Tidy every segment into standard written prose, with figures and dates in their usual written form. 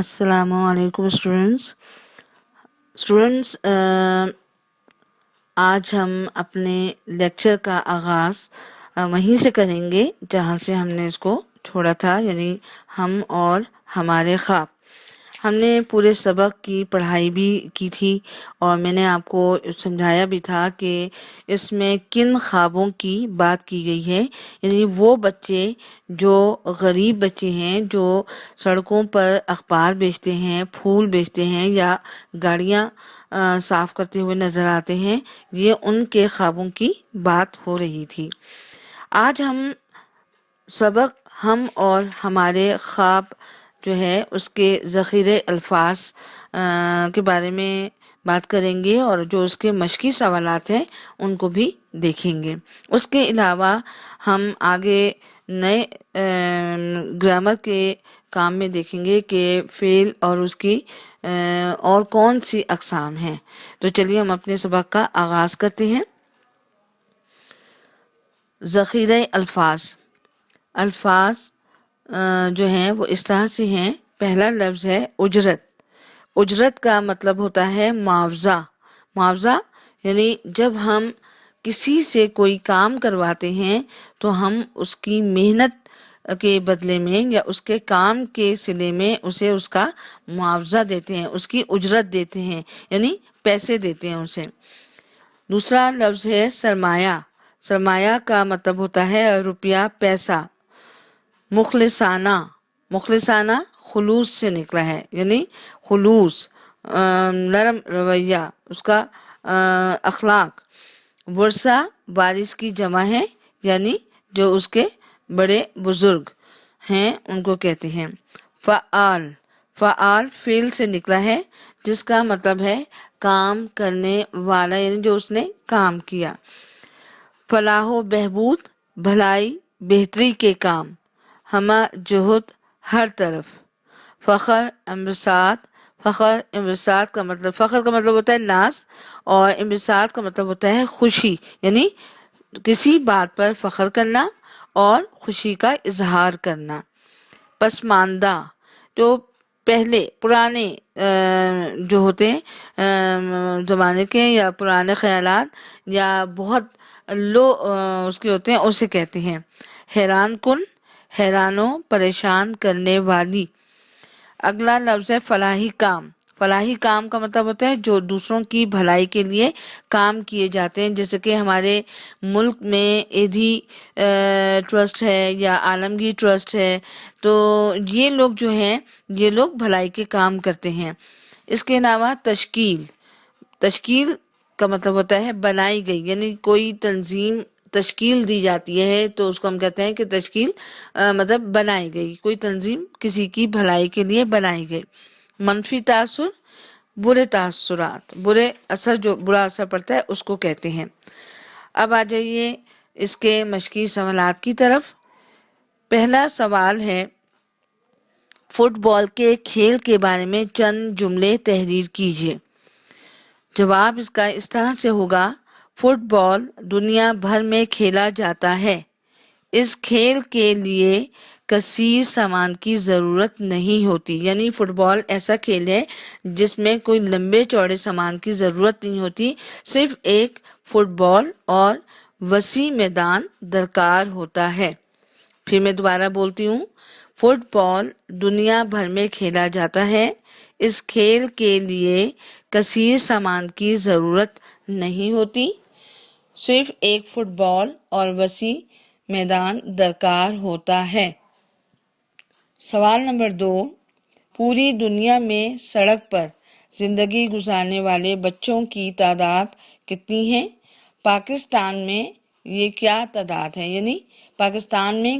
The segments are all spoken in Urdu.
السلام علیکم اسٹوڈنٹس آج ہم اپنے لیکچر کا آغاز وہیں سے کریں گے جہاں سے ہم نے اس کو چھوڑا تھا، یعنی ہم اور ہمارے خواب۔ ہم نے پورے سبق کی پڑھائی بھی کی تھی اور میں نے آپ کو سمجھایا بھی تھا کہ اس میں کن خوابوں کی بات کی گئی ہے، یعنی وہ بچے جو غریب بچے ہیں، جو سڑکوں پر اخبار بیچتے ہیں، پھول بیچتے ہیں یا گاڑیاں صاف کرتے ہوئے نظر آتے ہیں، یہ ان کے خوابوں کی بات ہو رہی تھی۔ آج ہم سبق ہم اور ہمارے خواب جو ہے اس کے ذخیرے الفاظ کے بارے میں بات کریں گے اور جو اس کے مشقی سوالات ہیں ان کو بھی دیکھیں گے۔ اس کے علاوہ ہم آگے نئے گرامر کے کام میں دیکھیں گے کہ فعل اور اس کی اور کون سی اقسام ہیں۔ تو چلیے ہم اپنے سبق کا آغاز کرتے ہیں۔ ذخیرہ الفاظ جو ہیں وہ اس طرح سے ہیں۔ پہلا لفظ ہے اجرت۔ اجرت کا مطلب ہوتا ہے معاوضہ، یعنی جب ہم کسی سے کوئی کام کرواتے ہیں تو ہم اس کی محنت کے بدلے میں یا اس کے کام کے صلے میں اسے اس کا معاوضہ دیتے ہیں، اس کی اجرت دیتے ہیں، یعنی پیسے دیتے ہیں اسے۔ دوسرا لفظ ہے سرمایہ کا مطلب ہوتا ہے روپیہ، پیسہ۔ مخلصانہ خلوص سے نکلا ہے، یعنی خلوص، نرم رویہ، اس کا اخلاق۔ ورثہ وارث کی جمع ہے، یعنی جو اس کے بڑے بزرگ ہیں ان کو کہتے ہیں۔ فعال فعل سے نکلا ہے جس کا مطلب ہے کام کرنے والا، یعنی جو اس نے کام کیا۔ فلاح و بہبود بھلائی بہتری کے کام۔ ہمہ جہد ہر طرف۔ فخر انبساط کا مطلب، فخر کا مطلب ہوتا ہے ناز اور انبساط کا مطلب ہوتا ہے خوشی، یعنی کسی بات پر فخر کرنا اور خوشی کا اظہار کرنا۔ پسماندہ جو پرانے جو ہوتے ہیں زمانے کے یا پرانے خیالات یا بہت لو اس کے ہوتے ہیں اسے کہتے ہیں۔ حیران کن، حیرانوں پریشان کرنے والی۔ اگلا لفظ ہے فلاحی کام کا مطلب ہوتا ہے جو دوسروں کی بھلائی کے لیے کام کیے جاتے ہیں، جیسے کہ ہمارے ملک میں ایدھی ٹرسٹ ہے یا عالمگیر ٹرسٹ ہے، تو یہ لوگ جو ہیں یہ لوگ بھلائی کے کام کرتے ہیں۔ اس کے علاوہ تشکیل کا مطلب ہوتا ہے بنائی گئی، یعنی کوئی تنظیم تشکیل دی جاتی ہے تو اس کو ہم کہتے ہیں کہ تشکیل مطلب بنائی گئی، کوئی تنظیم کسی کی بھلائی کے لیے بنائی گئی۔ منفی تاثر برے تاثرات، برا اثر پڑتا ہے اس کو کہتے ہیں۔ اب آ جائیے اس کے مشقی سوالات کی طرف۔ پہلا سوال ہے فٹ بال کے کھیل کے بارے میں چند جملے تحریر کیجیے۔ جواب اس کا اس طرح سے ہوگا، فٹ بال دنیا بھر میں کھیلا جاتا ہے۔ اس کھیل کے لیے کثیر سامان کی ضرورت نہیں ہوتی، یعنی فٹ بال ایسا کھیل ہے جس میں کوئی لمبے چوڑے سامان کی ضرورت نہیں ہوتی، صرف ایک فٹ بال اور وسیع میدان درکار ہوتا ہے۔ پھر میں دوبارہ بولتی ہوں، فٹ بال دنیا بھر میں کھیلا جاتا ہے۔ اس کھیل کے لیے کثیر سامان کی ضرورت نہیں ہوتی، صرف ایک فٹ بال اور وسیع میدان درکار ہوتا ہے۔ سوال نمبر 2، پوری دنیا میں سڑک پر زندگی گزارنے والے بچوں کی تعداد کتنی ہے؟ پاکستان میں یہ کیا تعداد ہے؟ یعنی پاکستان میں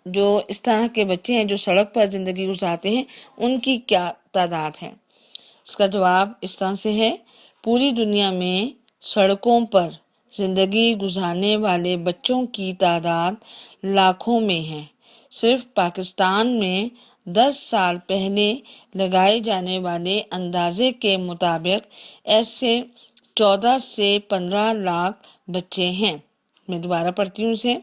جو اس طرح کے بچے ہیں جو سڑک پر زندگی گزارتے ہیں ان کی کیا تعداد ہے؟ اس کا جواب اس طرح سے ہے، پوری دنیا میں سڑکوں پر زندگی گزارنے والے بچوں کی تعداد لاکھوں میں ہے۔ صرف پاکستان میں 10 سال پہلے لگائے جانے والے اندازے کے مطابق ایسے 14 سے 15 لاکھ بچے ہیں۔ میں دوبارہ پڑھتی ہوں اسے،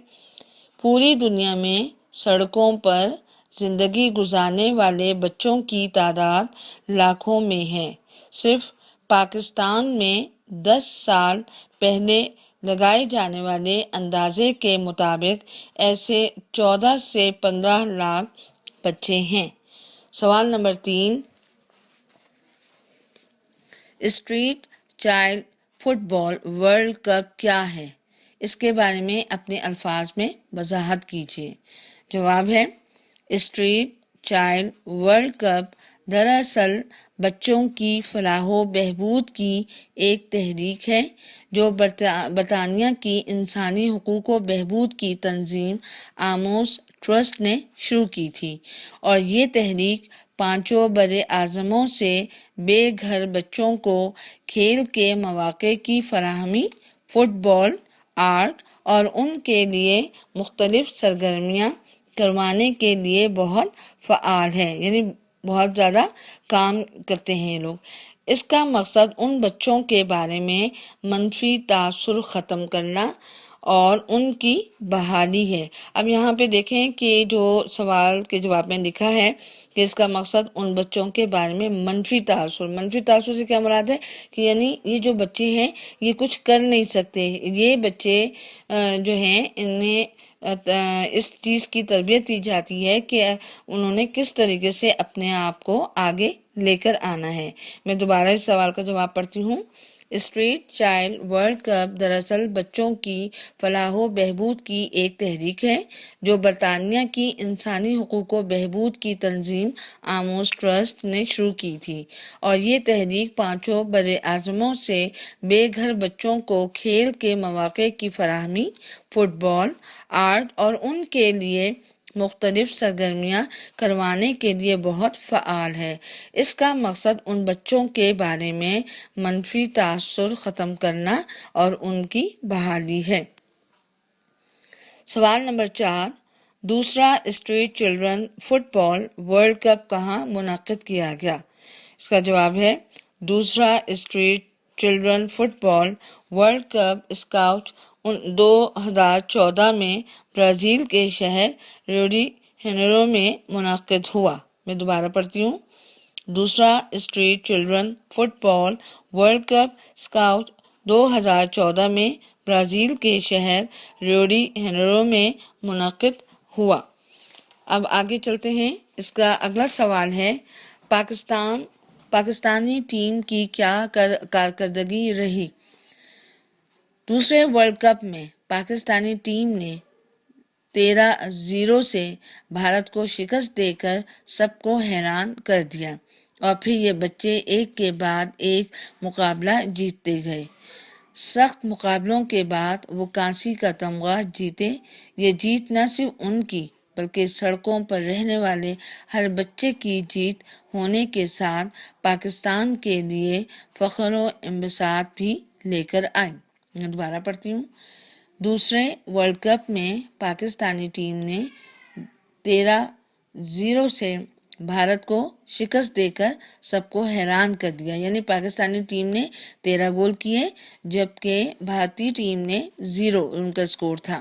پوری دنیا میں سڑکوں پر زندگی گزارنے والے بچوں کی تعداد لاکھوں میں ہے۔ صرف پاکستان میں 10 سال پہلے لگائے جانے والے اندازے کے مطابق ایسے 14 سے 15 لاکھ بچے ہیں۔ سوال نمبر 3، اسٹریٹ چائلڈ فٹ بال ورلڈ کپ کیا ہے؟ اس کے بارے میں اپنے الفاظ میں وضاحت کیجیے۔ جواب ہے، اسٹریٹ چائلڈ ورلڈ کپ دراصل بچوں کی فلاح و بہبود کی ایک تحریک ہے جو برطانیہ کی انسانی حقوق و بہبود کی تنظیم آموس ٹرسٹ نے شروع کی تھی، اور یہ تحریک 5 براعظموں سے بے گھر بچوں کو کھیل کے مواقع کی فراہمی، فٹ بال، آرٹ اور ان کے لیے مختلف سرگرمیاں کروانے کے لیے بہت فعال ہے، یعنی بہت زیادہ کام کرتے ہیں یہ لوگ۔ اس کا مقصد ان بچوں کے بارے میں منفی تاثر ختم کرنا اور ان کی بحالی ہے۔ اب یہاں پہ دیکھیں کہ جو سوال کے جواب میں لکھا ہے کہ اس کا مقصد ان بچوں کے بارے میں منفی تاثر سے کیا مراد ہے کہ یعنی یہ جو بچے ہیں یہ کچھ کر نہیں سکتے، یہ بچے جو ہیں انہیں اس چیز کی تربیت دی جاتی ہے کہ انہوں نے کس طریقے سے اپنے آپ کو آگے لے کر آنا ہے۔ میں دوبارہ اس سوال کا جواب پڑھتی ہوں۔ اسٹریٹ چائلڈ ورلڈ کپ دراصل بچوں کی فلاح و بہبود کی ایک تحریک ہے جو برطانیہ کی انسانی حقوق و بہبود کی تنظیم آموس ٹرسٹ نے شروع کی تھی، اور یہ تحریک 5 براعظموں سے بے گھر بچوں کو کھیل کے مواقع کی فراہمی، فٹ بال، آرٹ اور ان کے لیے مختلف سرگرمیاں کروانے کے لیے بہت فعال ہے۔ اس کا مقصد ان بچوں کے بارے میں منفی تاثر ختم کرنا اور ان کی بحالی ہے۔ سوال نمبر 4، دوسرا اسٹریٹ چلڈرن فٹ بال ورلڈ کپ کہاں منعقد کیا گیا؟ اس کا جواب ہے، دوسرا اسٹریٹ چلڈرن فٹ بال ورلڈ کپ اسکاؤٹ 2014 میں برازیل کے شہر ریو ڈی جنیرو میں منعقد ہوا۔ میں دوبارہ پڑھتی ہوں۔ دوسرا اسٹریٹ چلڈرن فٹ بال ورلڈ کپ اسکاؤٹ 2014 میں برازیل کے شہر ریو ڈی جنیرو میں منعقد ہوا۔ اب آگے چلتے ہیں۔ اس کا اگلا سوال ہے، پاکستانی ٹیم کی کیا کارکردگی رہی؟ دوسرے ورلڈ کپ میں پاکستانی ٹیم نے 13-0 سے بھارت کو شکست دے کر سب کو حیران کر دیا، اور پھر یہ بچے ایک کے بعد ایک مقابلہ جیتتے گئے۔ سخت مقابلوں کے بعد وہ کانسی کا تمغہ جیتے۔ یہ جیت نہ صرف ان کی بلکہ سڑکوں پر رہنے والے ہر بچے کی جیت ہونے کے ساتھ پاکستان کے لیے فخر و انبساط بھی لے کر آئی۔ میں دوبارہ پڑھتی ہوں۔ دوسرے ورلڈ کپ میں پاکستانی ٹیم نے 13-0 سے بھارت کو شکست دے کر سب کو حیران کر دیا، یعنی پاکستانی ٹیم نے 13 گول کیے جبکہ بھارتی ٹیم نے 0 ان کا اسکور تھا،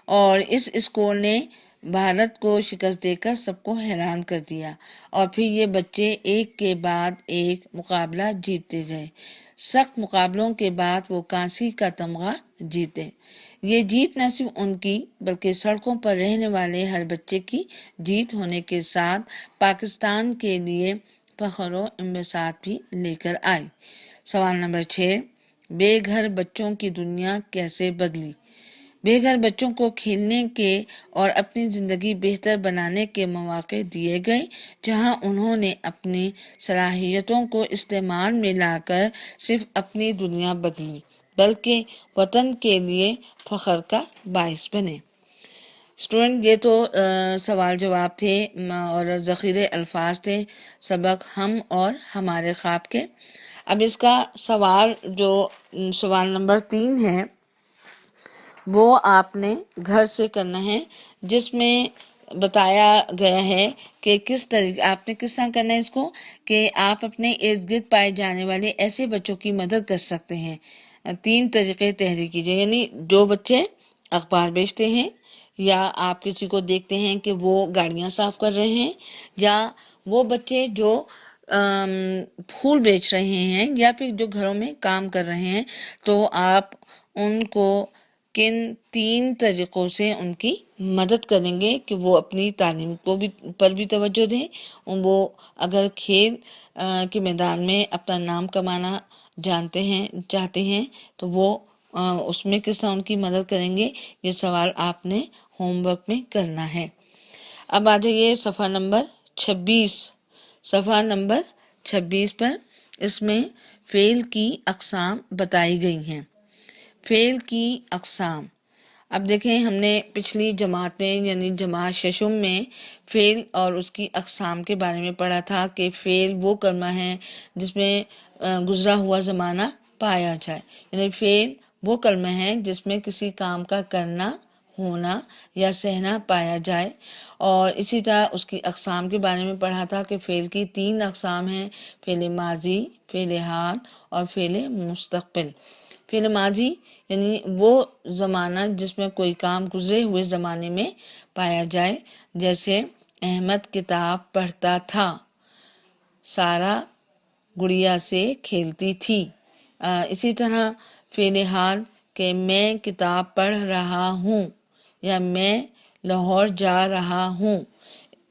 اور اس اسکور نے بھارت کو شکست دے کر سب کو حیران کر دیا، اور پھر یہ بچے ایک کے بعد ایک مقابلہ جیتتے گئے۔ سخت مقابلوں کے بعد وہ کانسی کا تمغہ جیتے۔ یہ جیت نہ صرف ان کی بلکہ سڑکوں پر رہنے والے ہر بچے کی جیت ہونے کے ساتھ پاکستان کے لیے فخر و انبساط بھی لے کر آئی۔ سوال نمبر 6، بے گھر بچوں کی دنیا کیسے بدلی؟ بے گھر بچوں کو کھیلنے کے اور اپنی زندگی بہتر بنانے کے مواقع دیے گئے، جہاں انہوں نے اپنی صلاحیتوں کو استعمال میں لا کر صرف اپنی دنیا بدلی بلکہ وطن کے لیے فخر کا باعث بنے۔ اسٹوڈنٹ، یہ تو سوال جواب تھے اور ذخیرے الفاظ تھے سبق ہم اور ہمارے خواب کے۔ اب اس کا سوال نمبر 3 ہے، وہ آپ نے گھر سے کرنا ہے، جس میں بتایا گیا ہے کہ کس طریقے آپ نے کس طرح کرنا ہے اس کو، کہ آپ اپنے ارد گرد پائے جانے والے ایسے بچوں کی مدد کر سکتے ہیں۔ 3 طریقے تحریر کیجیے، یعنی جو بچے اخبار بیچتے ہیں، یا آپ کسی کو دیکھتے ہیں کہ وہ گاڑیاں صاف کر رہے ہیں، یا وہ بچے جو پھول بیچ رہے ہیں یا پھر جو گھروں میں کام کر رہے ہیں، تو آپ ان کو کن 3 طریقوں سے ان کی مدد کریں گے کہ وہ اپنی تعلیم پر بھی توجہ دیں. وہ اگر کھیل کے میدان میں اپنا نام کمانا چاہتے ہیں تو وہ اس میں کس طرح ان کی مدد کریں گے، یہ سوال آپ نے ہوم ورک میں کرنا ہے. اب آ جائیے صفحہ نمبر 26. صفحہ نمبر 26 پر اس میں فعل کی اقسام بتائی گئی ہیں. فعل کی اقسام، اب دیکھیں ہم نے پچھلی جماعت میں یعنی جماعت ششم میں فعل اور اس کی اقسام کے بارے میں پڑھا تھا کہ فعل وہ کلمہ ہے جس میں گزرا ہوا زمانہ پایا جائے، یعنی فعل وہ کلمہ ہے جس میں کسی کام کا کرنا، ہونا یا سہنا پایا جائے. اور اسی طرح اس کی اقسام کے بارے میں پڑھا تھا کہ فعل کی 3 اقسام ہیں: فعل ماضی، فعل حال اور فعل مستقبل. فعل ماضی یعنی وہ زمانہ جس میں کوئی کام گزرے ہوئے زمانے میں پایا جائے، جیسے احمد کتاب پڑھتا تھا، سارا گڑیا سے کھیلتی تھی. اسی طرح فعل حال کہ میں کتاب پڑھ رہا ہوں یا میں لاہور جا رہا ہوں.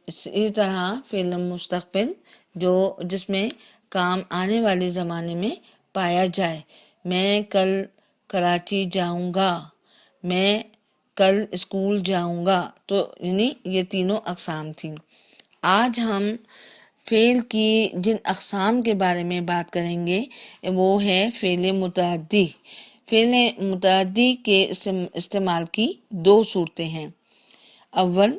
اسی طرح فعل مستقبل جس میں کام آنے والے زمانے میں پایا جائے، میں کل کراچی جاؤں گا، میں کل اسکول جاؤں گا. تو یعنی یہ تینوں اقسام تھیں. آج ہم فعل کی جن اقسام کے بارے میں بات کریں گے وہ ہے فعل متعدی. فعل متعدی کے استعمال کی 2 صورتیں ہیں. اول،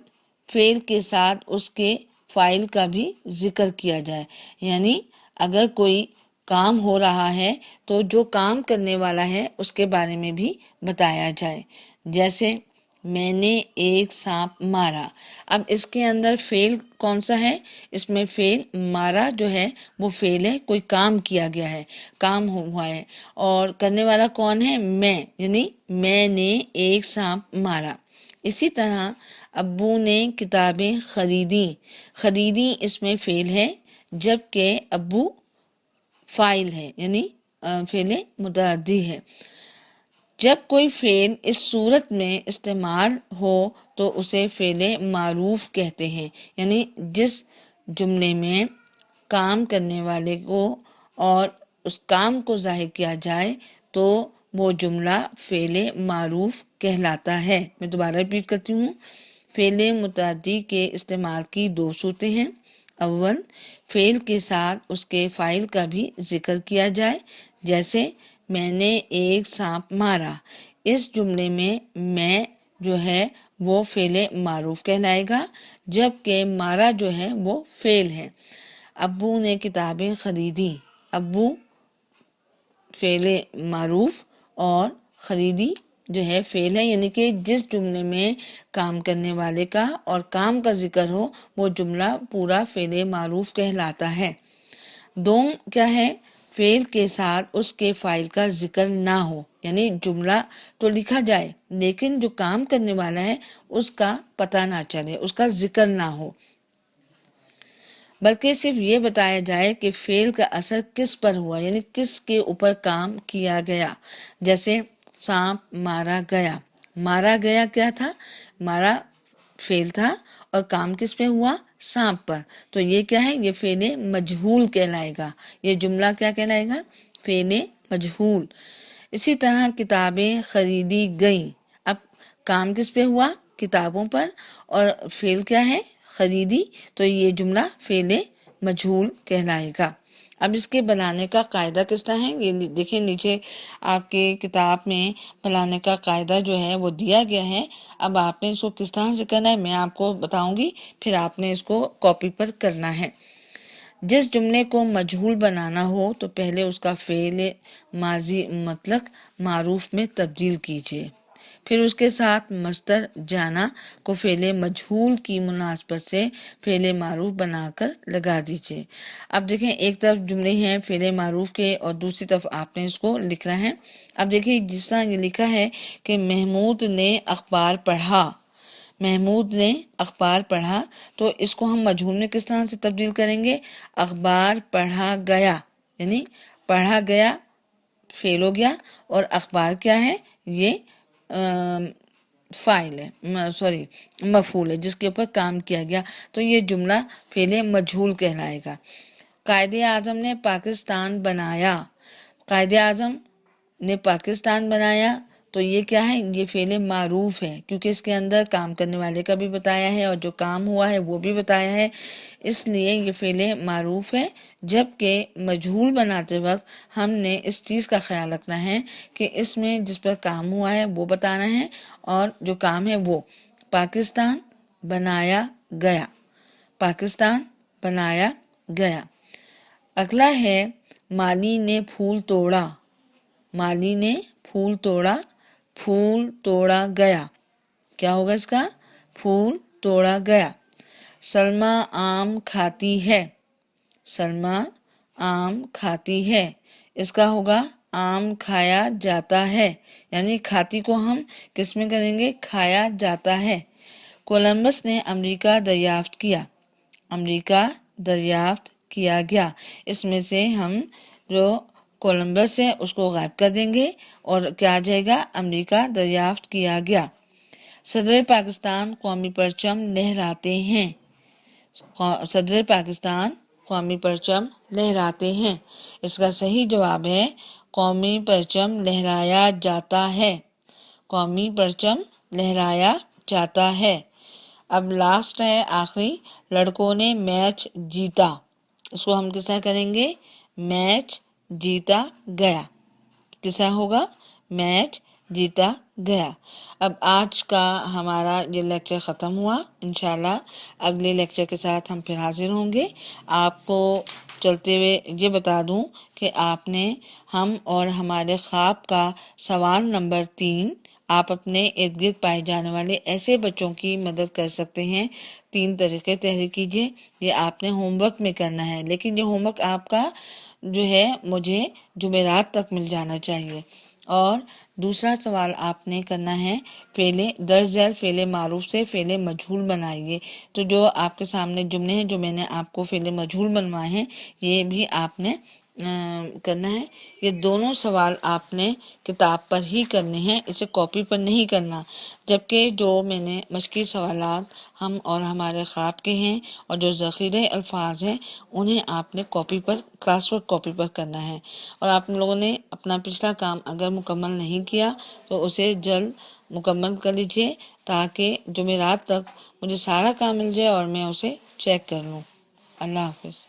فعل کے ساتھ اس کے فاعل کا بھی ذکر کیا جائے، یعنی اگر کوئی کام ہو رہا ہے تو جو کام کرنے والا ہے اس کے بارے میں بھی بتایا جائے. جیسے میں نے ایک سانپ مارا. اب اس کے اندر فعل کون سا ہے؟ اس میں فعل مارا جو ہے وہ فعل ہے، کوئی کام کیا گیا ہے، کام ہوا ہے، اور کرنے والا کون ہے؟ میں، یعنی میں نے ایک سانپ مارا. اسی طرح ابو نے کتابیں خریدی. خریدی اس میں فعل ہے جبکہ ابو فاعل ہے، یعنی فعل متعدی ہے. جب کوئی فعل اس صورت میں استعمال ہو تو اسے فعل معروف کہتے ہیں، یعنی جس جملے میں کام کرنے والے کو اور اس کام کو ظاہر کیا جائے تو وہ جملہ فعل معروف کہلاتا ہے. میں دوبارہ ریپیٹ کرتی ہوں. فعل متعدی کے استعمال کی 2 صورتیں ہیں. اول، فعل کے ساتھ اس کے فاعل کا بھی ذکر کیا جائے، جیسے میں نے ایک سانپ مارا. اس جملے میں جو ہے وہ فعل معروف کہلائے گا جبکہ مارا جو ہے وہ فعل ہے. ابو نے کتابیں خریدی. ابو فعل معروف اور خریدی جو ہے فعل ہے، یعنی کہ جس جملے میں کام کرنے والے کا اور کام کا ذکر ہو وہ جملہ پورا فعل معروف کہلاتا ہے. دوم کیا ہے؟ فعل کے ساتھ اس کے فاعل کا ذکر نہ ہو، یعنی جملہ تو لکھا جائے لیکن جو کام کرنے والا ہے اس کا پتہ نہ چلے، اس کا ذکر نہ ہو، بلکہ صرف یہ بتایا جائے کہ فعل کا اثر کس پر ہوا، یعنی کس کے اوپر کام کیا گیا. جیسے سانپ مارا گیا. مارا گیا کیا تھا؟ مارا فعل تھا اور کام کس پہ ہوا؟ سانپ پر. تو یہ کیا ہے؟ یہ فعل مجہول کہلائے گا. یہ جملہ کیا کہلائے گا؟ فعل مجہول. اسی طرح کتابیں خریدی گئیں. اب کام کس پہ ہوا؟ کتابوں پر، اور فعل کیا ہے؟ خریدی. تو یہ جملہ فعل مجہول کہلائے گا. اب اس کے بنانے کا قاعدہ کس طرح ہے؟ یہ دیکھیں نیچے آپ کے کتاب میں بنانے کا قاعدہ جو ہے وہ دیا گیا ہے. اب آپ نے اس کو کس طرح سے کرنا ہے میں آپ کو بتاؤں گی، پھر آپ نے اس کو کاپی پر کرنا ہے. جس جملے کو مجہول بنانا ہو تو پہلے اس کا فعل ماضی مطلق معروف میں تبدیل کیجیے، پھر اس کے ساتھ مصدر جانا کو فعل مجہول کی مناسبت سے فعل معروف بنا کر لگا دیجیے. اب دیکھیں ایک طرف جملے ہیں فعل معروف کے اور دوسری طرف آپ نے اس کو لکھنا ہے. اب دیکھیں جس طرح یہ لکھا ہے کہ محمود نے اخبار پڑھا، محمود نے اخبار پڑھا، تو اس کو ہم مجہول میں کس طرح سے تبدیل کریں گے؟ اخبار پڑھا گیا، یعنی پڑھا گیا فعل ہو گیا، اور اخبار کیا ہے؟ یہ فاعل ہے، مفعول ہے جس کے اوپر کام کیا گیا، تو یہ جملہ فعل مجہول کہلائے گا۔ قائد اعظم نے پاکستان بنایا، قائد اعظم نے پاکستان بنایا، تو یہ کیا ہے؟ یہ فعل معروف ہے، کیونکہ اس کے اندر کام کرنے والے کا بھی بتایا ہے اور جو کام ہوا ہے وہ بھی بتایا ہے، اس لیے یہ فعل معروف ہے۔ جبکہ مجہول بناتے وقت ہم نے اس چیز کا خیال رکھنا ہے کہ اس میں جس پر کام ہوا ہے وہ بتانا ہے، اور جو کام ہے وہ پاکستان بنایا گیا، پاکستان بنایا گیا۔ اگلا ہے مالی نے پھول توڑا، مالی نے پھول توڑا، پھول توڑا گیا، کیا ہوگا اس کا؟ پھول توڑا گیا۔ سلمیٰ آم کھاتی ہے، سلمیٰ آم کھاتی ہے، اس کا ہوگا آم کھایا جاتا ہے، یعنی کھاتی کو ہم کس میں کریں گے؟ کھایا جاتا ہے۔ کولمبس نے امریکہ دریافت کیا، امریکہ دریافت کیا گیا، اس میں سے ہم جو کولمبس ہے اس کو غائب کر دیں گے اور کیا آ جائے گا؟ امریکہ دریافت کیا گیا۔ صدر پاکستان قومی پرچم لہراتے ہیں، صدر پاکستان قومی پرچم لہراتے ہیں، اس کا صحیح جواب ہے قومی پرچم لہرایا جاتا ہے، قومی پرچم لہرایا جاتا ہے۔ اب لاسٹ ہے آخری، لڑکوں نے میچ جیتا، اس کو ہم کس طرح کریں گے؟ میچ جیتا گیا، کس طرح ہوگا؟ میچ جیتا گیا۔ اب آج کا ہمارا یہ لیکچر ختم ہوا، انشاءاللہ اگلے لیکچر کے ساتھ ہم پھر حاضر ہوں گے۔ آپ کو چلتے ہوئے یہ بتا دوں کہ آپ نے ہم اور ہمارے خواب کا سوال نمبر 3 آپ اپنے ارد گرد پائے جانے والے ایسے بچوں کی مدد کر سکتے ہیں۔ 3 طریقے تحریر کیجیے، یہ آپ نے ہوم ورک میں کرنا ہے، لیکن یہ ہوم ورک آپ کا جو ہے مجھے جمعرات تک مل جانا چاہیے۔ اور دوسرا سوال آپ نے کرنا ہے فعل درج ذیل فعل معروف سے فعل مجہول بنائیے، تو جو آپ کے سامنے جملے ہیں جو میں نے آپ کو فعل مجہول بنوائے ہیں یہ بھی آپ نے کرنا ہے۔ یہ دونوں سوال آپ نے کتاب پر ہی کرنے ہیں، اسے کاپی پر نہیں کرنا، جبکہ جو میں نے مشقی سوالات ہم اور ہمارے خواب کے ہیں اور جو ذخیرہ الفاظ ہیں انہیں آپ نے کاپی پر کلاس ورک کاپی پر کرنا ہے۔ اور آپ لوگوں نے اپنا پچھلا کام اگر مکمل نہیں کیا تو اسے جلد مکمل کر لیجیے تاکہ جمعرات تک مجھے سارا کام مل جائے اور میں اسے چیک کر لوں۔ اللہ حافظ۔